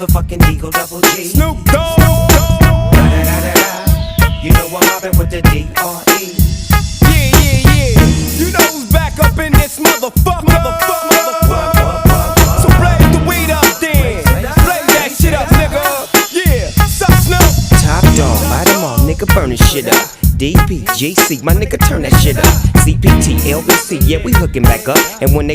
motherfucking Eagle Double G. Snoop Dogg. You know I'm mobbing with the D.R.E. Yeah. You know who's back up in this motherfucker. So blaze the weed up then. Blaze that shit up, nigga. Yeah, sup Snoop? Top dog, light 'em all, nigga, burn this shit up. DPGC, my nigga, turn that shit up. CPT, LBC, yeah, we hooking back up. And when they